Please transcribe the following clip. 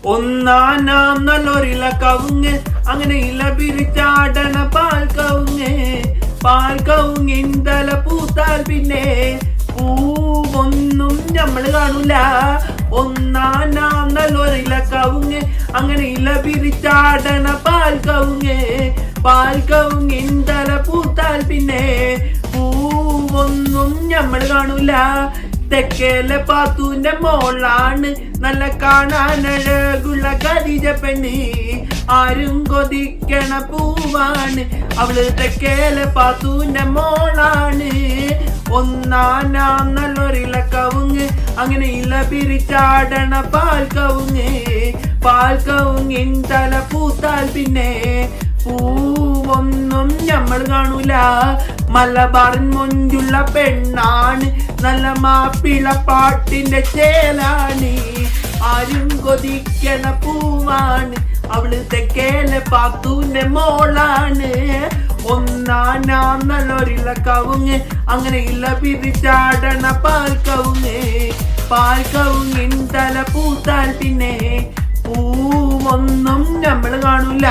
ഒന്നാനാം നല്ലൊരില കവുങ്ങ് അങ്ങനെ ഇല പിരിച്ചാടണ പാൽ കവുങ്ങിൻ തല പൂത്താൽ പിന്നെ പൂവൊന്നും നമ്മള് കാണൂല. ഒന്നാനാം നല്ലൊരില കവുങ്ങ് അങ്ങനെ ഇല പിരിച്ചാടണ പാൽ കവുങ്ങിൻ തല പൂത്താൽ പിന്നെ പൂവൊന്നും നമ്മള് കാണൂല. തെക്കേലെ പാത്തൂന്റെ മോളാണ് നല്ല കാണാനഴകുള്ള ഖദീജ പെണ്ണ്, ആരും കൊതിക്കണ പൂവാണ് അവള്. തെക്കേലെ പാത്തൂന്റെ മോളാണ്. ഒന്നാനാം നല്ലൊരില കവുങ്ങ് അങ്ങനെ ഇല പിരിച്ചാടണ പാൽ കവുങ്ങിൻ തല പൂത്താൽ പിന്നെ പൂവൊന്നും നമ്മൾ കാണൂല. മലബാറിൻ മൊഞ്ചുള്ള പെണ്ണാണ് നല്ല മാപ്പിള പാട്ടിന്റെ ചേലാണ്, ആരും കൊതിക്കണ പൂവാണ് അവള്. തെക്കേലെ പാത്തൂന്റെ മോളാണ്. ഒന്നാനാം നല്ലൊരില കവുങ്ങ് അങ്ങനെ ഇല പിരിച്ചാടണ പാൽ കവുങ്ങിൻ തല പൂത്താൽ പിന്നെ പൂവൊന്നും നമ്മൾ കാണൂല.